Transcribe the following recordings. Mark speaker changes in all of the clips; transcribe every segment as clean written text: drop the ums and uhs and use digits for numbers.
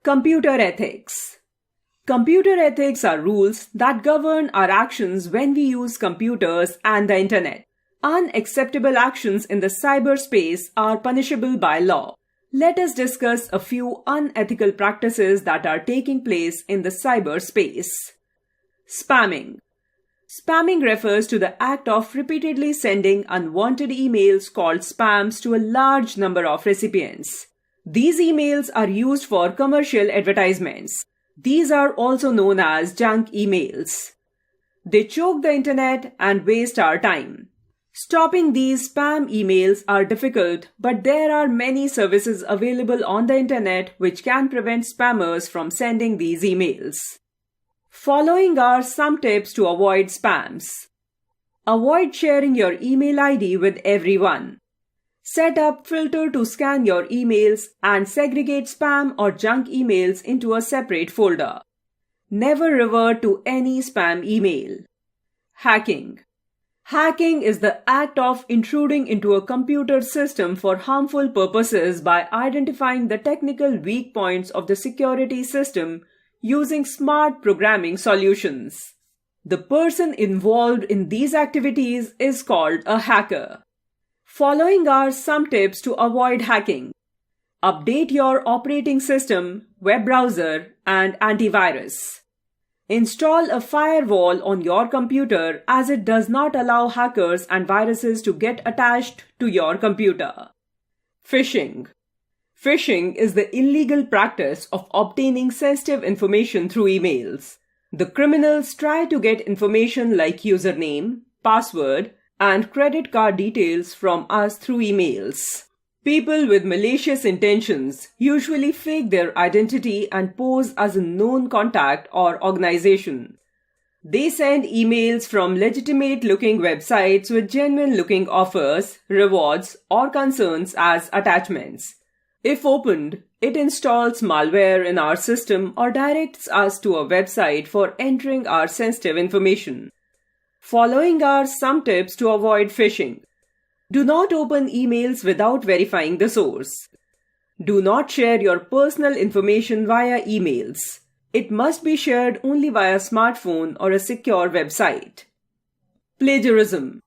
Speaker 1: Computer ethics. Computer ethics are rules that govern our actions when we use computers and the internet. Unacceptable actions in the cyberspace are punishable by law. Let us discuss a few unethical practices that are taking place in the cyberspace. Spamming. Spamming refers to the act of repeatedly sending unwanted emails called spams to a large number of recipients. These emails are used for commercial advertisements. These are also known as junk emails. They choke the internet and waste our time. Stopping these spam emails are difficult, but there are many services available on the internet which can prevent spammers from sending these emails. Following are some tips to avoid spams. Avoid sharing your email ID with everyone. Set up filter to scan your emails and segregate spam or junk emails into a separate folder. Never revert to any spam email. Hacking. Hacking is the act of intruding into a computer system for harmful purposes by identifying the technical weak points of the security system using smart programming solutions. The person involved in these activities is called a hacker. Following are some tips to avoid hacking. Update your operating system, web browser, and antivirus. Install a firewall on your computer as it does not allow hackers and viruses to get attached to your computer. Phishing. Phishing is the illegal practice of obtaining sensitive information through emails. The criminals try to get information like username, password, and credit card details from us through emails. People with malicious intentions usually fake their identity and pose as a known contact or organization. They send emails from legitimate-looking websites with genuine-looking offers, rewards, or concerns as attachments. If opened, it installs malware in our system or directs us to a website for entering our sensitive information. Following are some tips to avoid phishing. Do not open emails without verifying the source. Do not share your personal information via emails. It must be shared only via smartphone or a secure website. Plagiarism.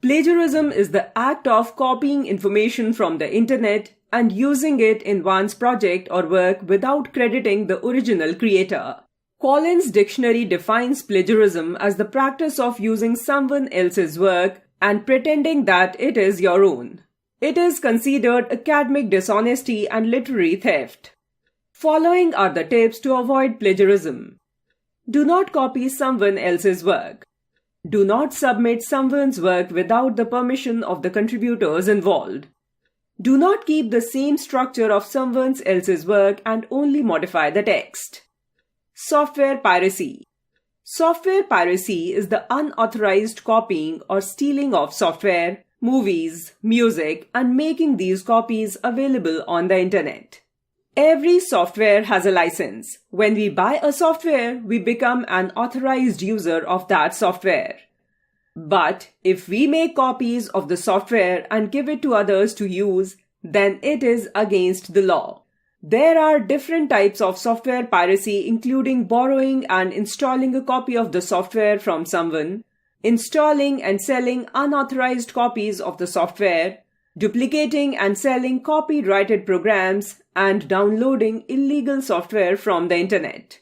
Speaker 1: Plagiarism is the act of copying information from the internet and using it in one's project or work without crediting the original creator. Collins Dictionary defines plagiarism as the practice of using someone else's work and pretending that it is your own. It is considered academic dishonesty and literary theft. Following are the tips to avoid plagiarism. Do not copy someone else's work. Do not submit someone's work without the permission of the contributors involved. Do not keep the same structure of someone else's work and only modify the text. Software piracy. Software piracy is the unauthorized copying or stealing of software, movies, music, and making these copies available on the internet. Every software has a license. When we buy a software, we become an authorized user of that software. But if we make copies of the software and give it to others to use, then it is against the law. There are different types of software piracy, including borrowing and installing a copy of the software from someone, installing and selling unauthorized copies of the software, duplicating and selling copyrighted programs, and downloading illegal software from the internet.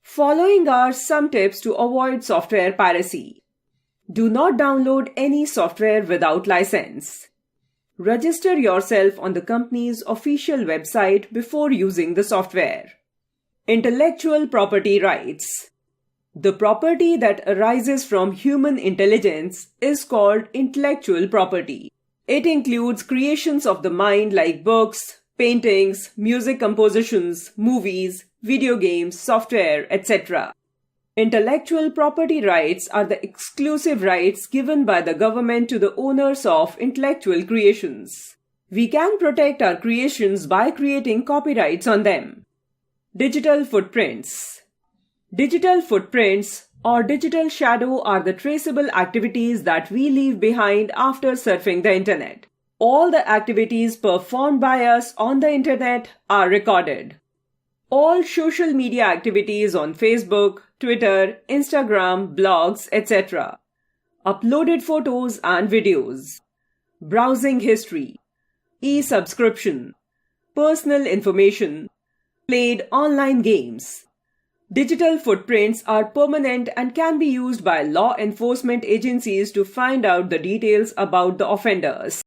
Speaker 1: Following are some tips to avoid software piracy. Do not download any software without license. Register yourself on the company's official website before using the software. Intellectual property rights. The property that arises from human intelligence is called intellectual property. It includes creations of the mind like books, paintings, music compositions, movies, video games, software, etc. Intellectual property rights are the exclusive rights given by the government to the owners of intellectual creations. We can protect our creations by creating copyrights on them. Digital footprints. Digital footprints or digital shadow are the traceable activities that we leave behind after surfing the internet. All the activities performed by us on the internet are recorded. All social media activities on Facebook, Twitter, Instagram, blogs, etc. Uploaded photos and videos. Browsing history. E-subscription. Personal information. Played online games. Digital footprints are permanent and can be used by law enforcement agencies to find out the details about the offenders.